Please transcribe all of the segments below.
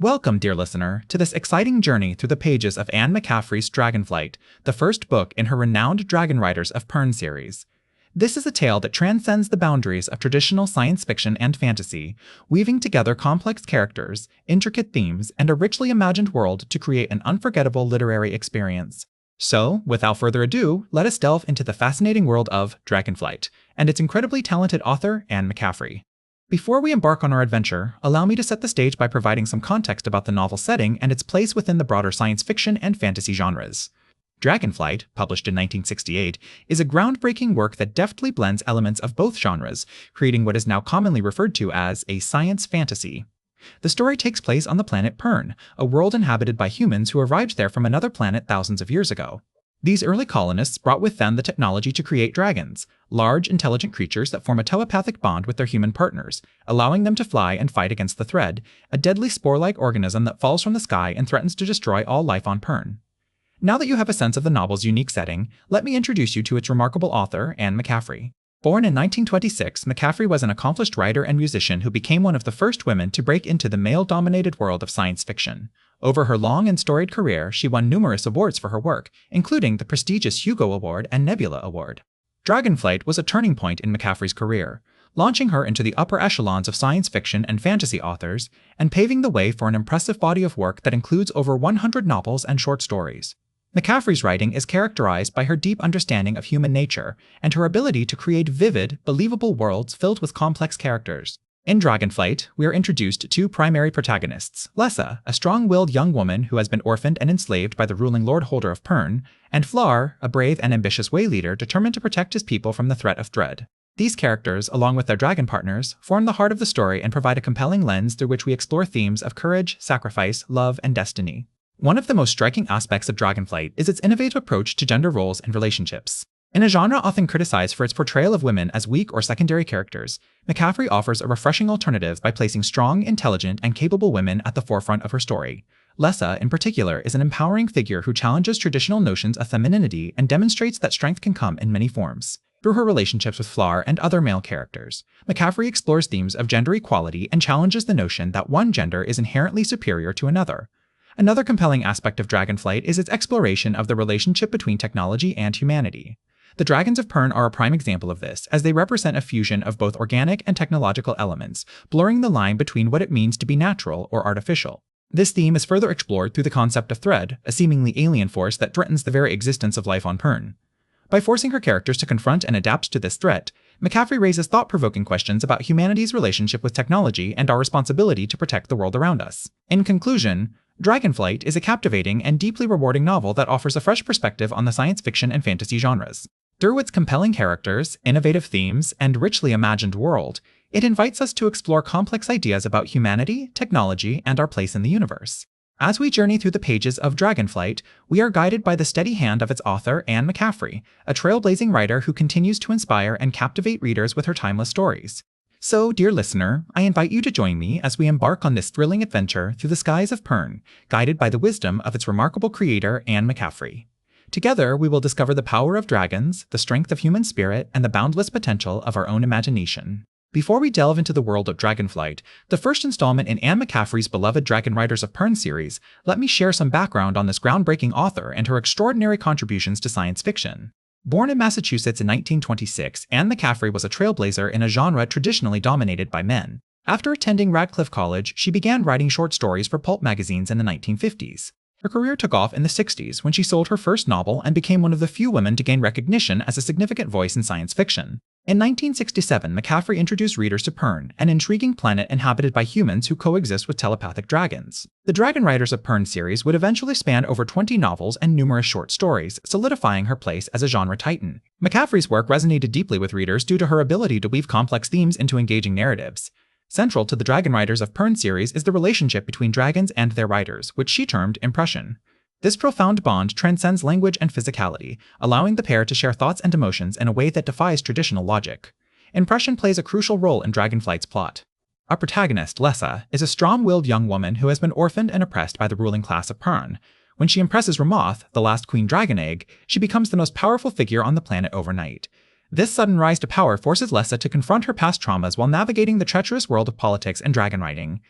Welcome, dear listener, to this exciting journey through the pages of Anne McCaffrey's Dragonflight, the first book in her renowned Dragon Riders of Pern series. This is a tale that transcends the boundaries of traditional science fiction and fantasy, weaving together complex characters, intricate themes, and a richly imagined world to create an unforgettable literary experience. So, without further ado, let us delve into the fascinating world of Dragonflight and its incredibly talented author, Anne McCaffrey. Before we embark on our adventure, allow me to set the stage by providing some context about the novel's setting and its place within the broader science fiction and fantasy genres. Dragonflight, published in 1968, is a groundbreaking work that deftly blends elements of both genres, creating what is now commonly referred to as a science fantasy. The story takes place on the planet Pern, a world inhabited by humans who arrived there from another planet thousands of years ago. These early colonists brought with them the technology to create dragons, large, intelligent creatures that form a telepathic bond with their human partners, allowing them to fly and fight against the Thread, a deadly spore-like organism that falls from the sky and threatens to destroy all life on Pern. Now that you have a sense of the novel's unique setting, let me introduce you to its remarkable author, Anne McCaffrey. Born in 1926, McCaffrey was an accomplished writer and musician who became one of the first women to break into the male-dominated world of science fiction. Over her long and storied career, she won numerous awards for her work, including the prestigious Hugo Award and Nebula Award. Dragonflight was a turning point in McCaffrey's career, launching her into the upper echelons of science fiction and fantasy authors, and paving the way for an impressive body of work that includes over 100 novels and short stories. McCaffrey's writing is characterized by her deep understanding of human nature and her ability to create vivid, believable worlds filled with complex characters. In Dragonflight, we are introduced to two primary protagonists, Lessa, a strong-willed young woman who has been orphaned and enslaved by the ruling Lord Holder of Pern, and Flar, a brave and ambitious way leader determined to protect his people from the threat of Dread. These characters, along with their dragon partners, form the heart of the story and provide a compelling lens through which we explore themes of courage, sacrifice, love, and destiny. One of the most striking aspects of Dragonflight is its innovative approach to gender roles and relationships. In a genre often criticized for its portrayal of women as weak or secondary characters, McCaffrey offers a refreshing alternative by placing strong, intelligent, and capable women at the forefront of her story. Lessa, in particular, is an empowering figure who challenges traditional notions of femininity and demonstrates that strength can come in many forms. Through her relationships with Flar and other male characters, McCaffrey explores themes of gender equality and challenges the notion that one gender is inherently superior to another. Another compelling aspect of Dragonflight is its exploration of the relationship between technology and humanity. The Dragons of Pern are a prime example of this, as they represent a fusion of both organic and technological elements, blurring the line between what it means to be natural or artificial. This theme is further explored through the concept of Thread, a seemingly alien force that threatens the very existence of life on Pern. By forcing her characters to confront and adapt to this threat, McCaffrey raises thought-provoking questions about humanity's relationship with technology and our responsibility to protect the world around us. In conclusion, Dragonflight is a captivating and deeply rewarding novel that offers a fresh perspective on the science fiction and fantasy genres. Through its compelling characters, innovative themes, and richly imagined world, it invites us to explore complex ideas about humanity, technology, and our place in the universe. As we journey through the pages of Dragonflight, we are guided by the steady hand of its author, Anne McCaffrey, a trailblazing writer who continues to inspire and captivate readers with her timeless stories. So, dear listener, I invite you to join me as we embark on this thrilling adventure through the skies of Pern, guided by the wisdom of its remarkable creator, Anne McCaffrey. Together, we will discover the power of dragons, the strength of human spirit, and the boundless potential of our own imagination. Before we delve into the world of Dragonflight, the first installment in Anne McCaffrey's beloved Dragon Riders of Pern series, let me share some background on this groundbreaking author and her extraordinary contributions to science fiction. Born in Massachusetts in 1926, Anne McCaffrey was a trailblazer in a genre traditionally dominated by men. After attending Radcliffe College, she began writing short stories for pulp magazines in the 1950s. Her career took off in the 60s when she sold her first novel and became one of the few women to gain recognition as a significant voice in science fiction. In 1967, McCaffrey introduced readers to Pern, an intriguing planet inhabited by humans who coexist with telepathic dragons. The Dragon Riders of Pern series would eventually span over 20 novels and numerous short stories, solidifying her place as a genre titan. McCaffrey's work resonated deeply with readers due to her ability to weave complex themes into engaging narratives. Central to the Dragon Riders of Pern series is the relationship between dragons and their riders, which she termed impression. This profound bond transcends language and physicality, allowing the pair to share thoughts and emotions in a way that defies traditional logic. Impression plays a crucial role in Dragonflight's plot. Our protagonist, Lessa, is a strong-willed young woman who has been orphaned and oppressed by the ruling class of Pern. When she impresses Ramoth, the last Queen Dragon Egg, she becomes the most powerful figure on the planet overnight. This sudden rise to power forces Lessa to confront her past traumas while navigating the treacherous world of politics and dragon riding.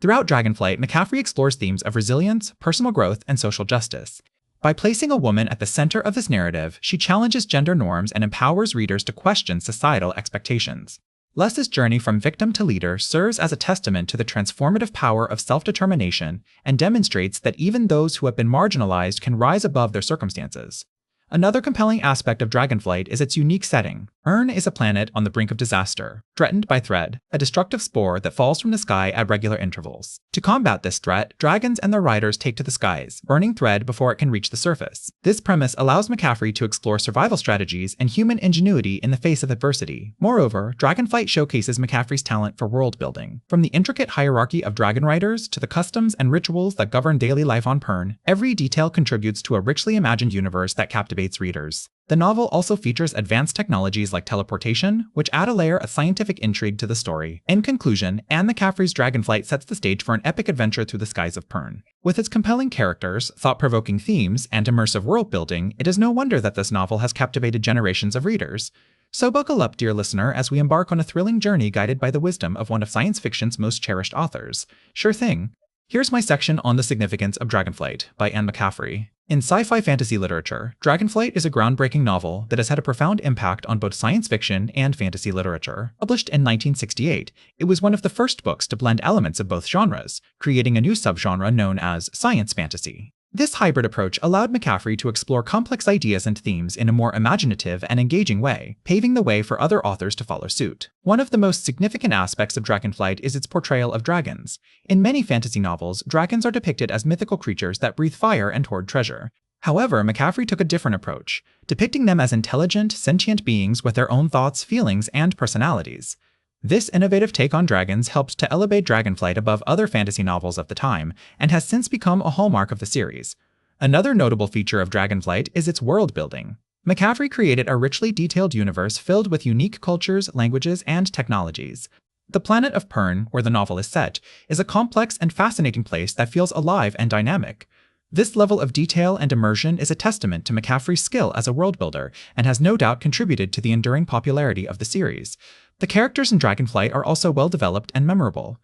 Throughout Dragonflight, McCaffrey explores themes of resilience, personal growth, and social justice. By placing a woman at the center of this narrative, she challenges gender norms and empowers readers to question societal expectations. Lessa's journey from victim to leader serves as a testament to the transformative power of self-determination and demonstrates that even those who have been marginalized can rise above their circumstances. Another compelling aspect of Dragonflight is its unique setting. Ern is a planet on the brink of disaster, threatened by Thread, a destructive spore that falls from the sky at regular intervals. To combat this threat, dragons and their riders take to the skies, burning Thread before it can reach the surface. This premise allows McCaffrey to explore survival strategies and human ingenuity in the face of adversity. Moreover, Dragonflight showcases McCaffrey's talent for world building. From the intricate hierarchy of dragon riders to the customs and rituals that govern daily life on Pern, every detail contributes to a richly imagined universe that captivates readers. The novel also features advanced technologies like teleportation, which add a layer of scientific intrigue to the story. In conclusion, Anne McCaffrey's Dragonflight sets the stage for an epic adventure through the skies of Pern. With its compelling characters, thought-provoking themes, and immersive world-building, it is no wonder that this novel has captivated generations of readers. So buckle up, dear listener, as we embark on a thrilling journey guided by the wisdom of one of science fiction's most cherished authors. Sure thing. Here's my section on the significance of Dragonflight by Anne McCaffrey. In sci-fi fantasy literature, Dragonflight is a groundbreaking novel that has had a profound impact on both science fiction and fantasy literature. Published in 1968, it was one of the first books to blend elements of both genres, creating a new subgenre known as science fantasy. This hybrid approach allowed McCaffrey to explore complex ideas and themes in a more imaginative and engaging way, paving the way for other authors to follow suit. One of the most significant aspects of Dragonflight is its portrayal of dragons. In many fantasy novels, dragons are depicted as mythical creatures that breathe fire and hoard treasure. However, McCaffrey took a different approach, depicting them as intelligent, sentient beings with their own thoughts, feelings, and personalities. This innovative take on dragons helped to elevate Dragonflight above other fantasy novels of the time, and has since become a hallmark of the series. Another notable feature of Dragonflight is its world building. McCaffrey created a richly detailed universe filled with unique cultures, languages, and technologies. The planet of Pern, where the novel is set, is a complex and fascinating place that feels alive and dynamic. This level of detail and immersion is a testament to McCaffrey's skill as a world builder, and has no doubt contributed to the enduring popularity of the series. The characters in Dragonflight are also well developed and memorable.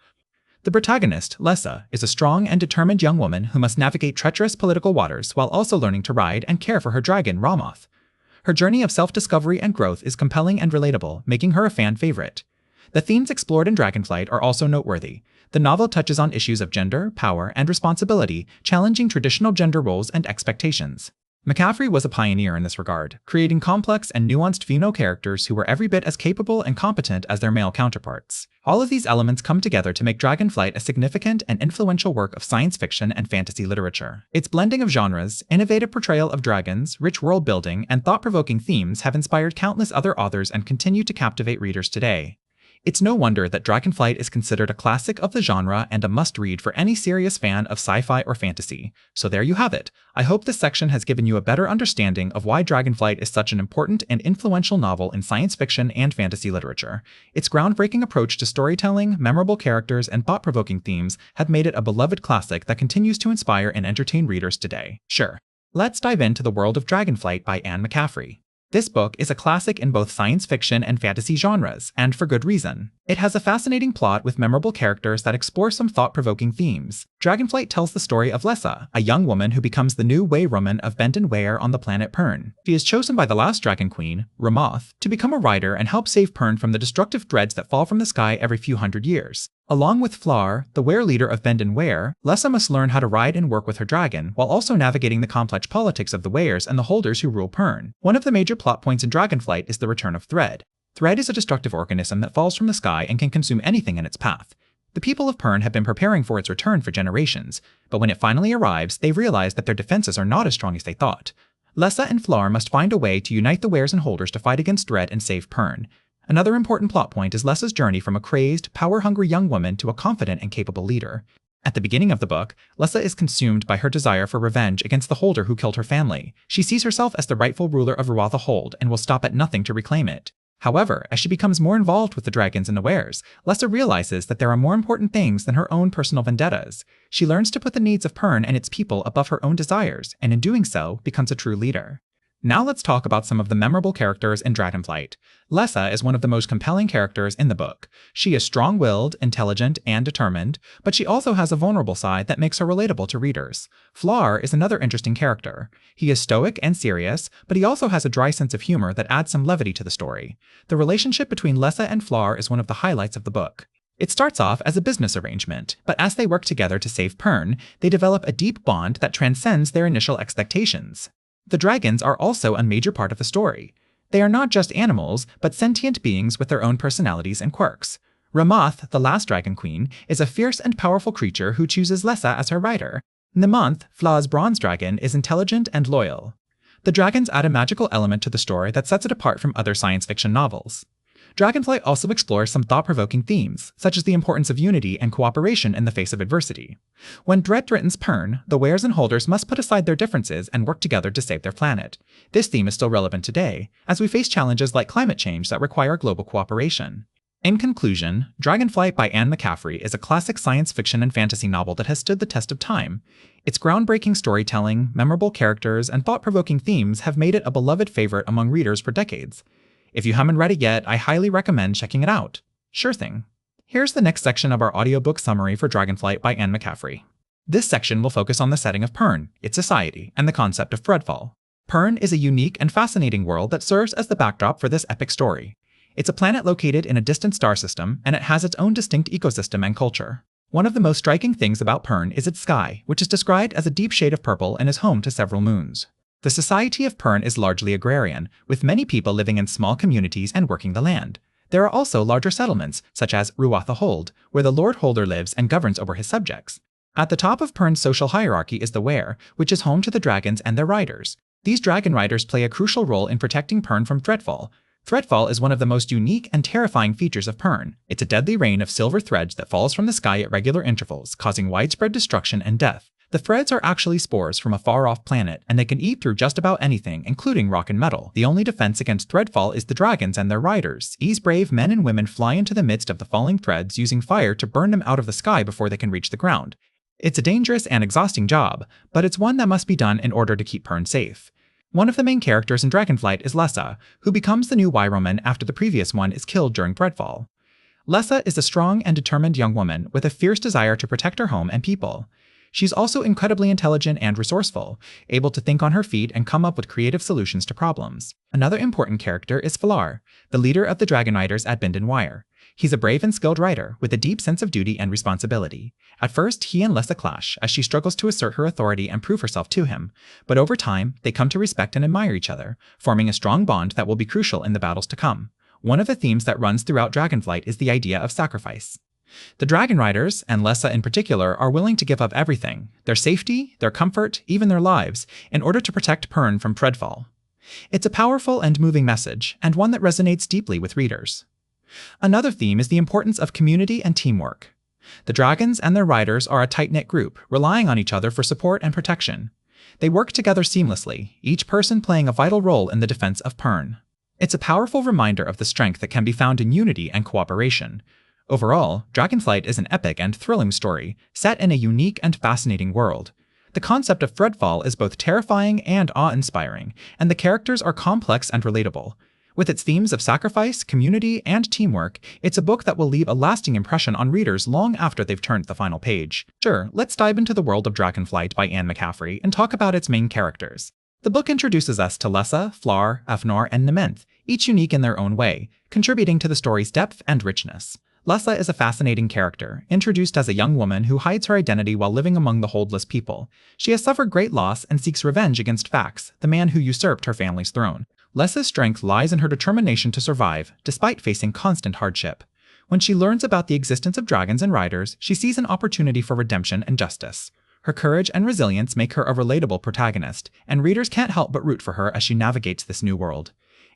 The protagonist, Lessa, is a strong and determined young woman who must navigate treacherous political waters while also learning to ride and care for her dragon, Ramoth. Her journey of self-discovery and growth is compelling and relatable, making her a fan favorite. The themes explored in Dragonflight are also noteworthy. The novel touches on issues of gender, power, and responsibility, challenging traditional gender roles and expectations. McCaffrey was a pioneer in this regard, creating complex and nuanced female characters who were every bit as capable and competent as their male counterparts. All of these elements come together to make Dragonflight a significant and influential work of science fiction and fantasy literature. Its blending of genres, innovative portrayal of dragons, rich world building, and thought-provoking themes have inspired countless other authors and continue to captivate readers today. It's no wonder that Dragonflight is considered a classic of the genre and a must-read for any serious fan of sci-fi or fantasy. So there you have it. I hope this section has given you a better understanding of why Dragonflight is such an important and influential novel in science fiction and fantasy literature. Its groundbreaking approach to storytelling, memorable characters, and thought-provoking themes have made it a beloved classic that continues to inspire and entertain readers today. Sure. Let's dive into the world of Dragonflight by Anne McCaffrey. This book is a classic in both science fiction and fantasy genres, and for good reason. It has a fascinating plot with memorable characters that explore some thought-provoking themes. Dragonflight tells the story of Lessa, a young woman who becomes the new Waywoman of Bendon Ware on the planet Pern. She is chosen by the last Dragon Queen, Ramoth, to become a rider and help save Pern from the destructive dreads that fall from the sky every few hundred years. Along with Flar, the Ware leader of Bendon Ware, Lessa must learn how to ride and work with her dragon, while also navigating the complex politics of the Wares and the holders who rule Pern. One of the major plot points in Dragonflight is the return of Thread. Thread is a destructive organism that falls from the sky and can consume anything in its path. The people of Pern have been preparing for its return for generations, but when it finally arrives, they realize that their defenses are not as strong as they thought. Lessa and Flar must find a way to unite the Wares and holders to fight against Thread and save Pern. Another important plot point is Lessa's journey from a crazed, power-hungry young woman to a confident and capable leader. At the beginning of the book, Lessa is consumed by her desire for revenge against the holder who killed her family. She sees herself as the rightful ruler of Ruatha Hold and will stop at nothing to reclaim it. However, as she becomes more involved with the dragons and the Wares, Lessa realizes that there are more important things than her own personal vendettas. She learns to put the needs of Pern and its people above her own desires, and in doing so, becomes a true leader. Now let's talk about some of the memorable characters in Dragonflight. Lessa is one of the most compelling characters in the book. She is strong-willed, intelligent, and determined, but she also has a vulnerable side that makes her relatable to readers. Floor is another interesting character. He is stoic and serious, but he also has a dry sense of humor that adds some levity to the story. The relationship between Lessa and Floor is one of the highlights of the book. It starts off as a business arrangement, but as they work together to save Pern, they develop a deep bond that transcends their initial expectations. The dragons are also a major part of the story. They are not just animals, but sentient beings with their own personalities and quirks. Ramoth, the last dragon queen, is a fierce and powerful creature who chooses Lessa as her rider. Nemonth, Fla's bronze dragon, is intelligent and loyal. The dragons add a magical element to the story that sets it apart from other science fiction novels. Dragonflight also explores some thought-provoking themes, such as the importance of unity and cooperation in the face of adversity. When threat threatens Pern, the wearers and holders must put aside their differences and work together to save their planet. This theme is still relevant today, as we face challenges like climate change that require global cooperation. In conclusion, Dragonflight by Anne McCaffrey is a classic science fiction and fantasy novel that has stood the test of time. Its groundbreaking storytelling, memorable characters, and thought-provoking themes have made it a beloved favorite among readers for decades. If you haven't read it yet, I highly recommend checking it out. Sure thing. Here's the next section of our audiobook summary for Dragonflight by Anne McCaffrey. This section will focus on the setting of Pern, its society, and the concept of Threadfall. Pern is a unique and fascinating world that serves as the backdrop for this epic story. It's a planet located in a distant star system, and it has its own distinct ecosystem and culture. One of the most striking things about Pern is its sky, which is described as a deep shade of purple and is home to several moons. The society of Pern is largely agrarian, with many people living in small communities and working the land. There are also larger settlements, such as Ruatha Hold, where the Lord Holder lives and governs over his subjects. At the top of Pern's social hierarchy is the Weir, which is home to the dragons and their riders. These dragon riders play a crucial role in protecting Pern from Threadfall. Threadfall is one of the most unique and terrifying features of Pern. It's a deadly rain of silver threads that falls from the sky at regular intervals, causing widespread destruction and death. The threads are actually spores from a far-off planet, and they can eat through just about anything, including rock and metal. The only defense against Threadfall is the dragons and their riders. These brave men and women fly into the midst of the falling threads, using fire to burn them out of the sky before they can reach the ground. It's a dangerous and exhausting job, but it's one that must be done in order to keep Pern safe. One of the main characters in Dragonflight is Lessa, who becomes the new Wyroman after the previous one is killed during Threadfall. Lessa is a strong and determined young woman with a fierce desire to protect her home and people. She's also incredibly intelligent and resourceful, able to think on her feet and come up with creative solutions to problems. Another important character is Floor, the leader of the Dragon Riders at Binden Wire. He's a brave and skilled rider with a deep sense of duty and responsibility. At first, he and Lessa clash as she struggles to assert her authority and prove herself to him, but over time, they come to respect and admire each other, forming a strong bond that will be crucial in the battles to come. One of the themes that runs throughout Dragonflight is the idea of sacrifice. The Dragon Riders, and Lessa in particular, are willing to give up everything, their safety, their comfort, even their lives, in order to protect Pern from Threadfall. It's a powerful and moving message, and one that resonates deeply with readers. Another theme is the importance of community and teamwork. The dragons and their riders are a tight-knit group, relying on each other for support and protection. They work together seamlessly, each person playing a vital role in the defense of Pern. It's a powerful reminder of the strength that can be found in unity and cooperation. Overall, Dragonflight is an epic and thrilling story, set in a unique and fascinating world. The concept of Threadfall is both terrifying and awe-inspiring, and the characters are complex and relatable. With its themes of sacrifice, community, and teamwork, it's a book that will leave a lasting impression on readers long after they've turned the final page. Sure, let's dive into the world of Dragonflight by Anne McCaffrey and talk about its main characters. The book introduces us to Lessa, Floor, Afnor, and Nemonth, each unique in their own way, contributing to the story's depth and richness. Lessa is a fascinating character, introduced as a young woman who hides her identity while living among the holdless people. She has suffered great loss and seeks revenge against Fax, the man who usurped her family's throne. Lessa's strength lies in her determination to survive, despite facing constant hardship. When she learns about the existence of dragons and riders, she sees an opportunity for redemption and justice. Her courage and resilience make her a relatable protagonist, and readers can't help but root for her as she navigates this new world.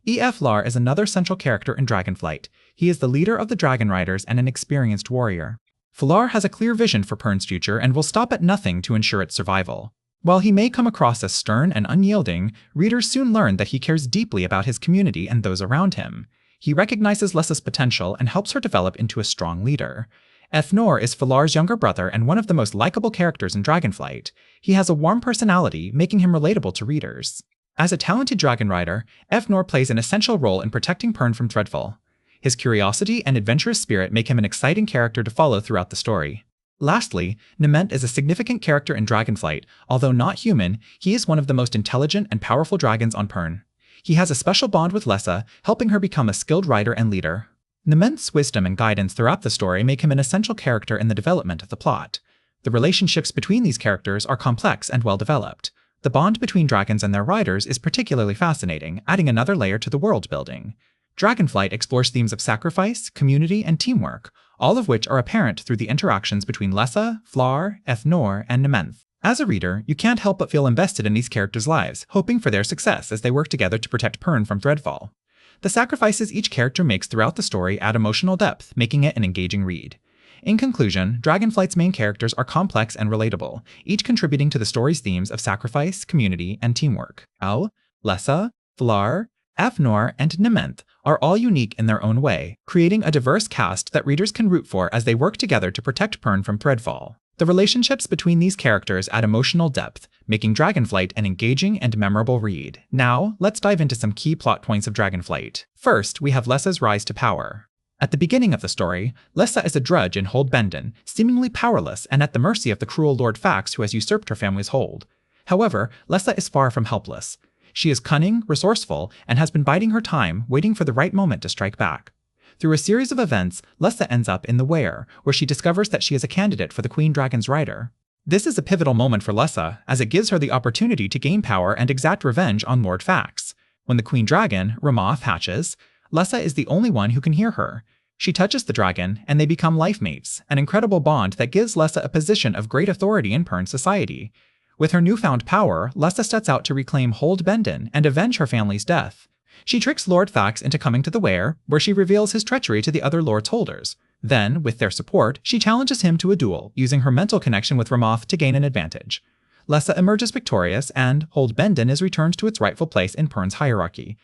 E.F. Lar is another central character in Dragonflight. He is the leader of the Dragon Riders and an experienced warrior. Floor has a clear vision for Pern's future and will stop at nothing to ensure its survival. While he may come across as stern and unyielding, readers soon learn that he cares deeply about his community and those around him. He recognizes Lessa's potential and helps her develop into a strong leader. Afnor is Flor's younger brother and one of the most likable characters in Dragonflight. He has a warm personality, making him relatable to readers. As a talented dragon rider, Evnor plays an essential role in protecting Pern from Threadfall. His curiosity and adventurous spirit make him an exciting character to follow throughout the story. Lastly, Nement is a significant character in Dragonflight. Although not human, he is one of the most intelligent and powerful dragons on Pern. He has a special bond with Lessa, helping her become a skilled rider and leader. Nement's wisdom and guidance throughout the story make him an essential character in the development of the plot. The relationships between these characters are complex and well-developed. The bond between dragons and their riders is particularly fascinating, adding another layer to the world building. Dragonflight explores themes of sacrifice, community, and teamwork, all of which are apparent through the interactions between Lessa, Flar, Ethnor, and Nementh. As a reader, you can't help but feel invested in these characters' lives, hoping for their success as they work together to protect Pern from Threadfall. The sacrifices each character makes throughout the story add emotional depth, making it an engaging read. In conclusion, Dragonflight's main characters are complex and relatable, each contributing to the story's themes of sacrifice, community, and teamwork. Al, Lessa, Flar, Ethnor, and Nementh are all unique in their own way, creating a diverse cast that readers can root for as they work together to protect Pern from Threadfall. The relationships between these characters add emotional depth, making Dragonflight an engaging and memorable read. Now, let's dive into some key plot points of Dragonflight. First, we have Lessa's rise to power. At the beginning of the story, Lessa is a drudge in Hold Bendon, seemingly powerless and at the mercy of the cruel Lord Fax who has usurped her family's hold. However, Lessa is far from helpless. She is cunning, resourceful, and has been biding her time, waiting for the right moment to strike back. Through a series of events, Lessa ends up in the Weir, where she discovers that she is a candidate for the Queen Dragon's rider. This is a pivotal moment for Lessa, as it gives her the opportunity to gain power and exact revenge on Lord Fax. When the Queen Dragon, Ramoth, hatches, Lessa is the only one who can hear her. She touches the dragon, and they become life mates, an incredible bond that gives Lessa a position of great authority in Pern society. With her newfound power, Lessa sets out to reclaim Hold Bendon and avenge her family's death. She tricks Lord Fax into coming to the Weir, where she reveals his treachery to the other Lord's holders. Then, with their support, she challenges him to a duel, using her mental connection with Ramoth to gain an advantage. Lessa emerges victorious, and Hold Bendon is returned to its rightful place in Pern's hierarchy.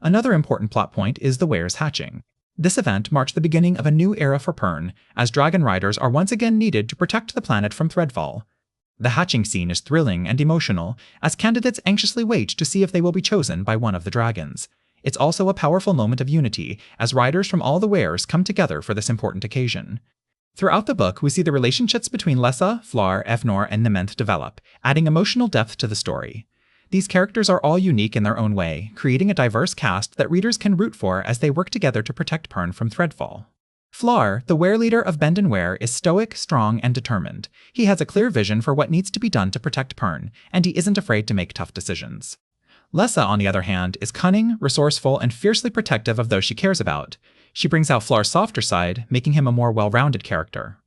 Another important plot point is the Weir's hatching. This event marks the beginning of a new era for Pern, as dragon riders are once again needed to protect the planet from Threadfall. The hatching scene is thrilling and emotional, as candidates anxiously wait to see if they will be chosen by one of the dragons. It's also a powerful moment of unity, as riders from all the Weirs come together for this important occasion. Throughout the book, we see the relationships between Lessa, Flar, Ethnor, and Nementh develop, adding emotional depth to the story. These characters are all unique in their own way, creating a diverse cast that readers can root for as they work together to protect Pern from Threadfall. Flar, the Weir leader of Bendon Weir, is stoic, strong, and determined. He has a clear vision for what needs to be done to protect Pern, and he isn't afraid to make tough decisions. Lessa, on the other hand, is cunning, resourceful, and fiercely protective of those she cares about. She brings out Flar's softer side, making him a more well-rounded character.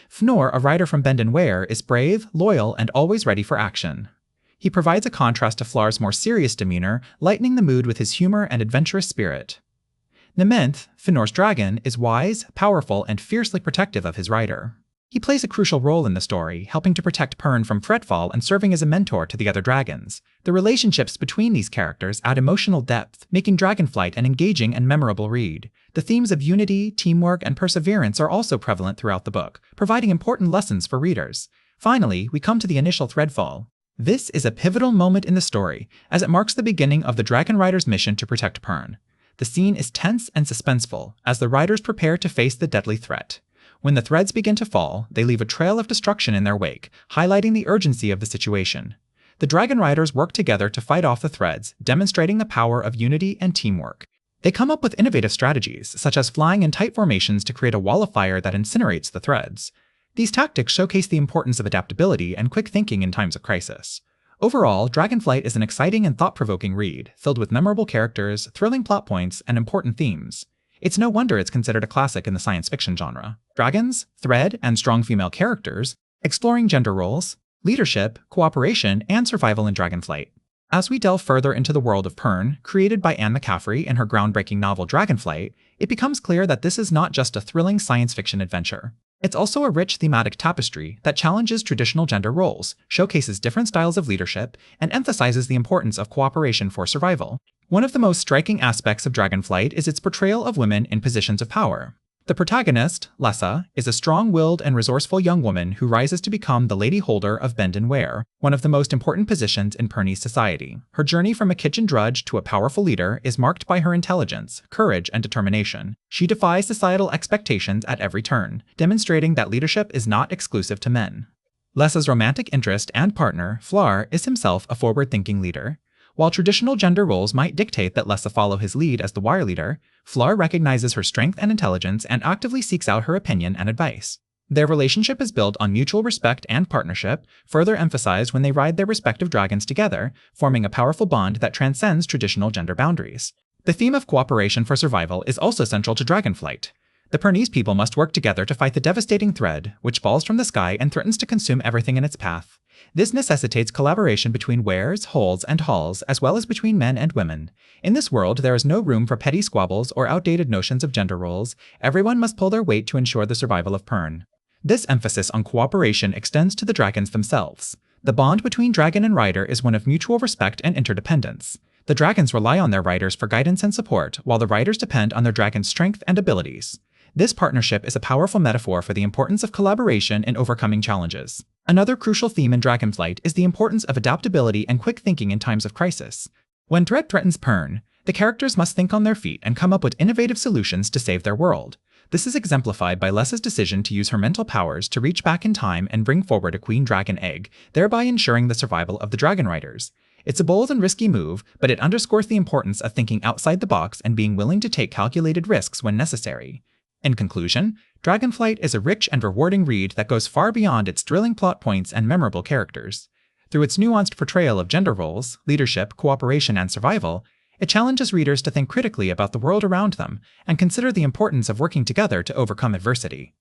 Fnor, a rider from Bendon Weir, is brave, loyal, and always ready for action. He provides a contrast to Flar's more serious demeanor, lightening the mood with his humor and adventurous spirit. Nementh, Fënor's dragon, is wise, powerful, and fiercely protective of his rider. He plays a crucial role in the story, helping to protect Pern from Threadfall and serving as a mentor to the other dragons. The relationships between these characters add emotional depth, making Dragonflight an engaging and memorable read. The themes of unity, teamwork, and perseverance are also prevalent throughout the book, providing important lessons for readers. Finally, we come to the initial Threadfall. This is a pivotal moment in the story, as it marks the beginning of the Dragon Rider's mission to protect Pern. The scene is tense and suspenseful, as the riders prepare to face the deadly threat. When the threads begin to fall, they leave a trail of destruction in their wake, highlighting the urgency of the situation. The Dragon Riders work together to fight off the threads, demonstrating the power of unity and teamwork. They come up with innovative strategies, such as flying in tight formations to create a wall of fire that incinerates the threads. These tactics showcase the importance of adaptability and quick thinking in times of crisis. Overall, Dragonflight is an exciting and thought-provoking read, filled with memorable characters, thrilling plot points, and important themes. It's no wonder it's considered a classic in the science fiction genre. Dragons, thread, and strong female characters, exploring gender roles, leadership, cooperation, and survival in Dragonflight. As we delve further into the world of Pern, created by Anne McCaffrey in her groundbreaking novel Dragonflight, it becomes clear that this is not just a thrilling science fiction adventure. It's also a rich thematic tapestry that challenges traditional gender roles, showcases different styles of leadership, and emphasizes the importance of cooperation for survival. One of the most striking aspects of Dragonflight is its portrayal of women in positions of power. The protagonist, Lessa, is a strong-willed and resourceful young woman who rises to become the lady holder of Bend and Wear, one of the most important positions in Pernese society. Her journey from a kitchen drudge to a powerful leader is marked by her intelligence, courage, and determination. She defies societal expectations at every turn, demonstrating that leadership is not exclusive to men. Lessa's romantic interest and partner, Flar, is himself a forward-thinking leader. While traditional gender roles might dictate that Lessa follow his lead as the wire leader, Flar recognizes her strength and intelligence and actively seeks out her opinion and advice. Their relationship is built on mutual respect and partnership, further emphasized when they ride their respective dragons together, forming a powerful bond that transcends traditional gender boundaries. The theme of cooperation for survival is also central to Dragonflight. The Pernese people must work together to fight the devastating thread, which falls from the sky and threatens to consume everything in its path. This necessitates collaboration between wares, holes, and halls, as well as between men and women. In this world, there is no room for petty squabbles or outdated notions of gender roles. Everyone must pull their weight to ensure the survival of Pern. This emphasis on cooperation extends to the dragons themselves. The bond between dragon and rider is one of mutual respect and interdependence. The dragons rely on their riders for guidance and support, while the riders depend on their dragon's strength and abilities. This partnership is a powerful metaphor for the importance of collaboration in overcoming challenges. Another crucial theme in Dragonflight is the importance of adaptability and quick thinking in times of crisis. When threat threatens Pern, the characters must think on their feet and come up with innovative solutions to save their world. This is exemplified by Lessa's decision to use her mental powers to reach back in time and bring forward a queen dragon egg, thereby ensuring the survival of the dragon riders. It's a bold and risky move, but it underscores the importance of thinking outside the box and being willing to take calculated risks when necessary. In conclusion, Dragonflight is a rich and rewarding read that goes far beyond its thrilling plot points and memorable characters. Through its nuanced portrayal of gender roles, leadership, cooperation, and survival, it challenges readers to think critically about the world around them and consider the importance of working together to overcome adversity.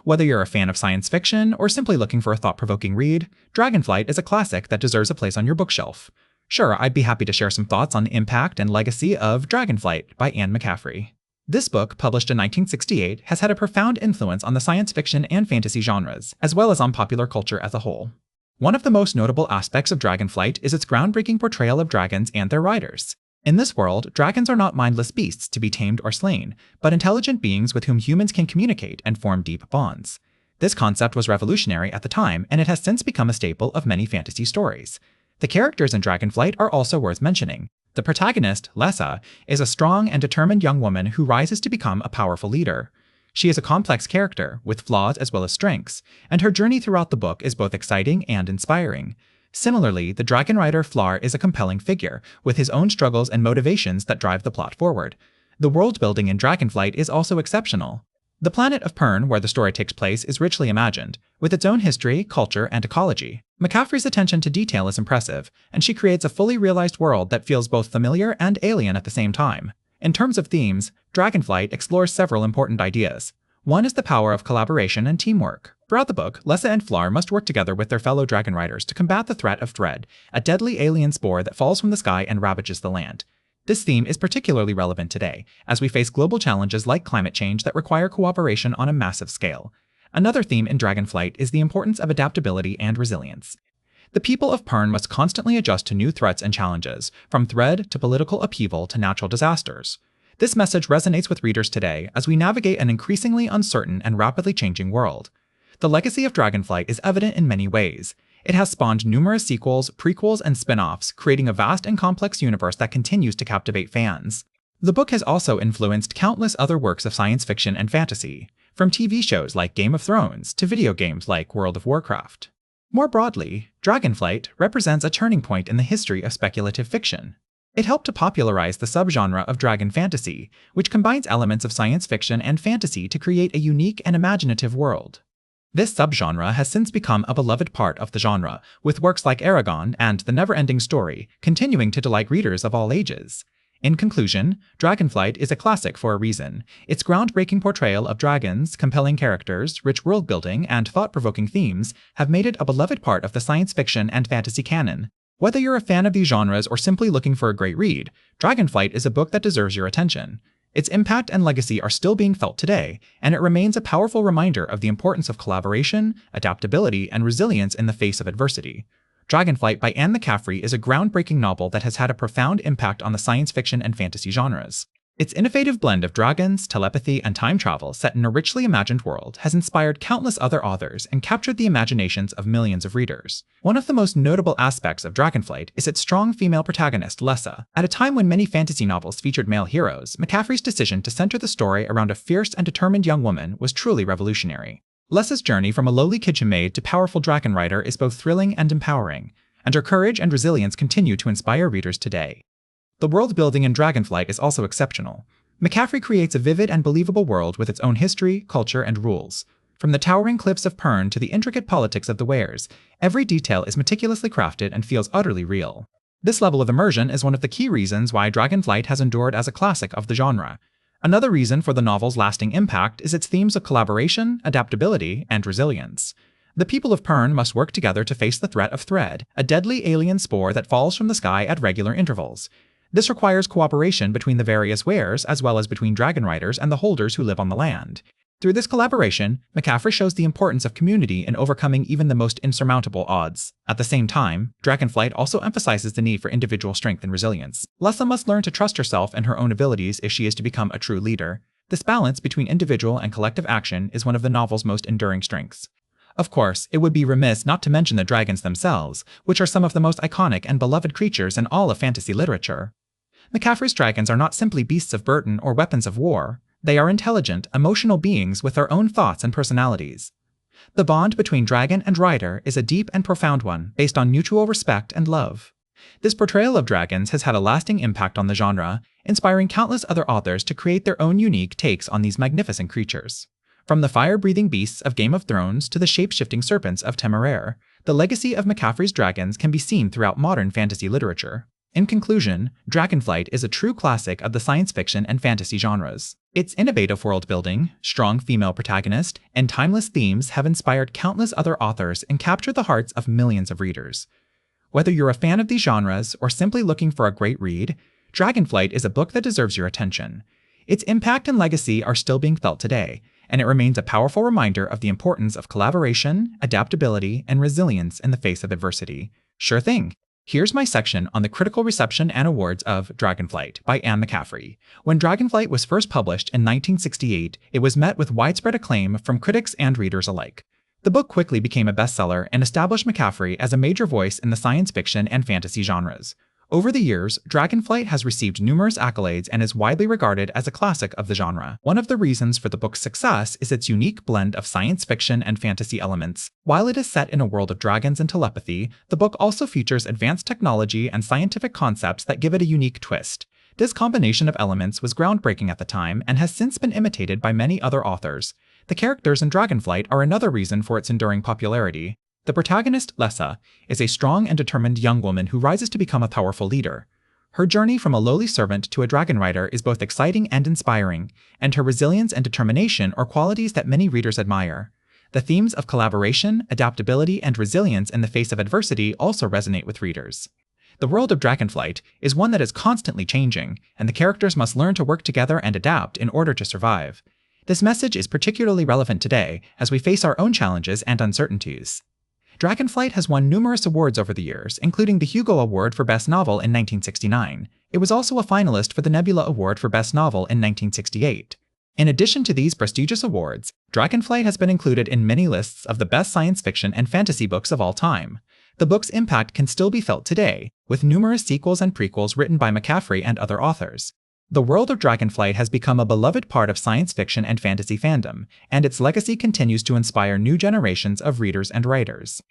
Whether you're a fan of science fiction or simply looking for a thought-provoking read, Dragonflight is a classic that deserves a place on your bookshelf. Sure, I'd be happy to share some thoughts on the impact and legacy of Dragonflight by Anne McCaffrey. This book, published in 1968, has had a profound influence on the science fiction and fantasy genres, as well as on popular culture as a whole. One of the most notable aspects of Dragonflight is its groundbreaking portrayal of dragons and their riders. In this world, dragons are not mindless beasts to be tamed or slain, but intelligent beings with whom humans can communicate and form deep bonds. This concept was revolutionary at the time, and it has since become a staple of many fantasy stories. The characters in Dragonflight are also worth mentioning. The protagonist, Lessa, is a strong and determined young woman who rises to become a powerful leader. She is a complex character, with flaws as well as strengths, and her journey throughout the book is both exciting and inspiring. Similarly, the dragon rider Flar is a compelling figure, with his own struggles and motivations that drive the plot forward. The world-building in Dragonflight is also exceptional. The planet of Pern, where the story takes place, is richly imagined, with its own history, culture, and ecology. McCaffrey's attention to detail is impressive, and she creates a fully realized world that feels both familiar and alien at the same time. In terms of themes, Dragonflight explores several important ideas. One is the power of collaboration and teamwork. Throughout the book, Lessa and Flar must work together with their fellow dragon riders to combat the threat of Dread, a deadly alien spore that falls from the sky and ravages the land. This theme is particularly relevant today, as we face global challenges like climate change that require cooperation on a massive scale. Another theme in Dragonflight is the importance of adaptability and resilience. The people of Pern must constantly adjust to new threats and challenges, from threat to political upheaval to natural disasters. This message resonates with readers today as we navigate an increasingly uncertain and rapidly changing world. The legacy of Dragonflight is evident in many ways. It has spawned numerous sequels, prequels, and spin-offs, creating a vast and complex universe that continues to captivate fans. The book has also influenced countless other works of science fiction and fantasy, from TV shows like Game of Thrones to video games like World of Warcraft. More broadly, Dragonflight represents a turning point in the history of speculative fiction. It helped to popularize the subgenre of dragon fantasy, which combines elements of science fiction and fantasy to create a unique and imaginative world. This subgenre has since become a beloved part of the genre, with works like Aragon and The Never-Ending Story continuing to delight readers of all ages. In conclusion, Dragonflight is a classic for a reason. Its groundbreaking portrayal of dragons, compelling characters, rich world-building, and thought-provoking themes have made it a beloved part of the science fiction and fantasy canon. Whether you're a fan of these genres or simply looking for a great read, Dragonflight is a book that deserves your attention. Its impact and legacy are still being felt today, and it remains a powerful reminder of the importance of collaboration, adaptability, and resilience in the face of adversity. Dragonflight by Anne McCaffrey is a groundbreaking novel that has had a profound impact on the science fiction and fantasy genres. Its innovative blend of dragons, telepathy, and time travel set in a richly imagined world has inspired countless other authors and captured the imaginations of millions of readers. One of the most notable aspects of Dragonflight is its strong female protagonist, Lessa. At a time when many fantasy novels featured male heroes, McCaffrey's decision to center the story around a fierce and determined young woman was truly revolutionary. Lessa's journey from a lowly kitchen maid to powerful dragon rider is both thrilling and empowering, and her courage and resilience continue to inspire readers today. The world building in Dragonflight is also exceptional. McCaffrey creates a vivid and believable world with its own history, culture, and rules. From the towering cliffs of Pern to the intricate politics of the Wares, every detail is meticulously crafted and feels utterly real. This level of immersion is one of the key reasons why Dragonflight has endured as a classic of the genre. Another reason for the novel's lasting impact is its themes of collaboration, adaptability, and resilience. The people of Pern must work together to face the threat of Thread, a deadly alien spore that falls from the sky at regular intervals. This requires cooperation between the various wares as well as between dragon riders and the holders who live on the land. Through this collaboration, McCaffrey shows the importance of community in overcoming even the most insurmountable odds. At the same time, Dragonflight also emphasizes the need for individual strength and resilience. Lessa must learn to trust herself and her own abilities if she is to become a true leader. This balance between individual and collective action is one of the novel's most enduring strengths. Of course, it would be remiss not to mention the dragons themselves, which are some of the most iconic and beloved creatures in all of fantasy literature. McCaffrey's dragons are not simply beasts of burden or weapons of war. They are intelligent, emotional beings with their own thoughts and personalities. The bond between dragon and rider is a deep and profound one, based on mutual respect and love. This portrayal of dragons has had a lasting impact on the genre, inspiring countless other authors to create their own unique takes on these magnificent creatures. From the fire-breathing beasts of Game of Thrones to the shape-shifting serpents of Temeraire, the legacy of McCaffrey's dragons can be seen throughout modern fantasy literature. In conclusion, Dragonflight is a true classic of the science fiction and fantasy genres. Its innovative world-building, strong female protagonist, and timeless themes have inspired countless other authors and captured the hearts of millions of readers. Whether you're a fan of these genres or simply looking for a great read, Dragonflight is a book that deserves your attention. Its impact and legacy are still being felt today, and it remains a powerful reminder of the importance of collaboration, adaptability, and resilience in the face of adversity. Sure thing! Here's my section on the critical reception and awards of Dragonflight by Anne McCaffrey. When Dragonflight was first published in 1968, it was met with widespread acclaim from critics and readers alike. The book quickly became a bestseller and established McCaffrey as a major voice in the science fiction and fantasy genres. Over the years, Dragonflight has received numerous accolades and is widely regarded as a classic of the genre. One of the reasons for the book's success is its unique blend of science fiction and fantasy elements. While it is set in a world of dragons and telepathy, the book also features advanced technology and scientific concepts that give it a unique twist. This combination of elements was groundbreaking at the time and has since been imitated by many other authors. The characters in Dragonflight are another reason for its enduring popularity. The protagonist, Lessa, is a strong and determined young woman who rises to become a powerful leader. Her journey from a lowly servant to a dragon rider is both exciting and inspiring, and her resilience and determination are qualities that many readers admire. The themes of collaboration, adaptability, and resilience in the face of adversity also resonate with readers. The world of Dragonflight is one that is constantly changing, and the characters must learn to work together and adapt in order to survive. This message is particularly relevant today as we face our own challenges and uncertainties. Dragonflight has won numerous awards over the years, including the Hugo Award for Best Novel in 1969. It was also a finalist for the Nebula Award for Best Novel in 1968. In addition to these prestigious awards, Dragonflight has been included in many lists of the best science fiction and fantasy books of all time. The book's impact can still be felt today, with numerous sequels and prequels written by McCaffrey and other authors. The world of Dragonflight has become a beloved part of science fiction and fantasy fandom, and its legacy continues to inspire new generations of readers and writers.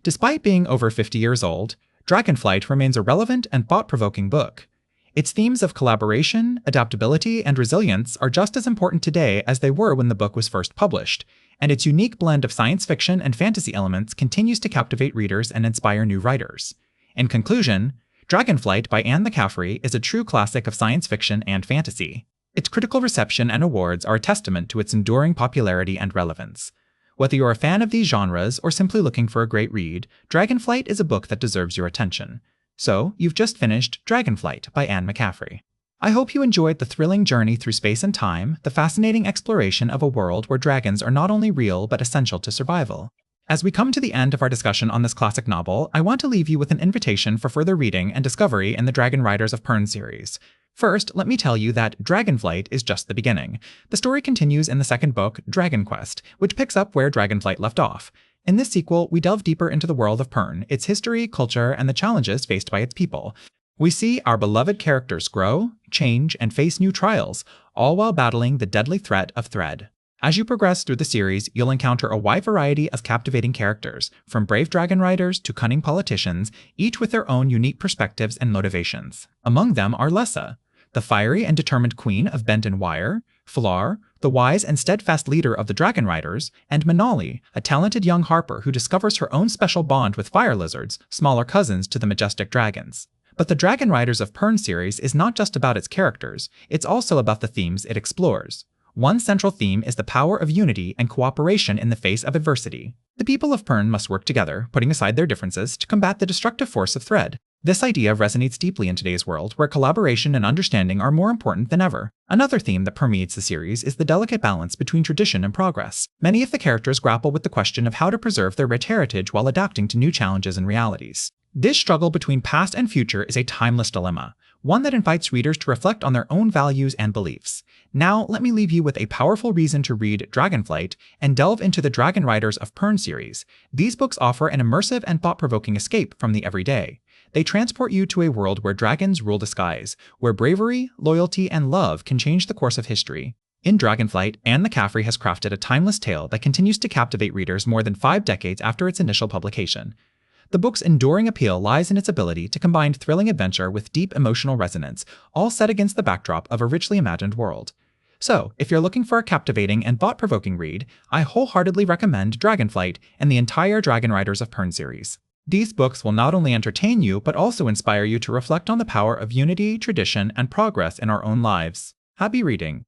Despite being over 50 years old, Dragonflight remains a relevant and thought-provoking book. Its themes of collaboration, adaptability, and resilience are just as important today as they were when the book was first published, and its unique blend of science fiction and fantasy elements continues to captivate readers and inspire new writers. In conclusion, Dragonflight by Anne McCaffrey is a true classic of science fiction and fantasy. Its critical reception and awards are a testament to its enduring popularity and relevance. Whether you're a fan of these genres or simply looking for a great read, Dragonflight is a book that deserves your attention. So, you've just finished Dragonflight by Anne McCaffrey. I hope you enjoyed the thrilling journey through space and time, the fascinating exploration of a world where dragons are not only real but essential to survival. As we come to the end of our discussion on this classic novel, I want to leave you with an invitation for further reading and discovery in the Dragon Riders of Pern series. First, let me tell you that Dragonflight is just the beginning. The story continues in the second book, Dragon Quest, which picks up where Dragonflight left off. In this sequel, we delve deeper into the world of Pern, its history, culture, and the challenges faced by its people. We see our beloved characters grow, change, and face new trials, all while battling the deadly threat of Thread. As you progress through the series, you'll encounter a wide variety of captivating characters, from brave dragon riders to cunning politicians, each with their own unique perspectives and motivations. Among them are Lessa, the fiery and determined queen of Bent and Wire, Flar, the wise and steadfast leader of the Dragon Riders, and Manali, a talented young harper who discovers her own special bond with fire lizards, smaller cousins to the majestic dragons. But the Dragon Riders of Pern series is not just about its characters, it's also about the themes it explores. One central theme is the power of unity and cooperation in the face of adversity. The people of Pern must work together, putting aside their differences, to combat the destructive force of Thread. This idea resonates deeply in today's world, where collaboration and understanding are more important than ever. Another theme that permeates the series is the delicate balance between tradition and progress. Many of the characters grapple with the question of how to preserve their rich heritage while adapting to new challenges and realities. This struggle between past and future is a timeless dilemma, one that invites readers to reflect on their own values and beliefs. Now, let me leave you with a powerful reason to read Dragonflight and delve into the Dragon Riders of Pern series. These books offer an immersive and thought-provoking escape from the everyday. They transport you to a world where dragons rule the skies, where bravery, loyalty, and love can change the course of history. In Dragonflight, Anne McCaffrey has crafted a timeless tale that continues to captivate readers more than 5 decades after its initial publication. The book's enduring appeal lies in its ability to combine thrilling adventure with deep emotional resonance, all set against the backdrop of a richly imagined world. So, if you're looking for a captivating and thought-provoking read, I wholeheartedly recommend Dragonflight and the entire Dragon Riders of Pern series. These books will not only entertain you, but also inspire you to reflect on the power of unity, tradition, and progress in our own lives. Happy reading!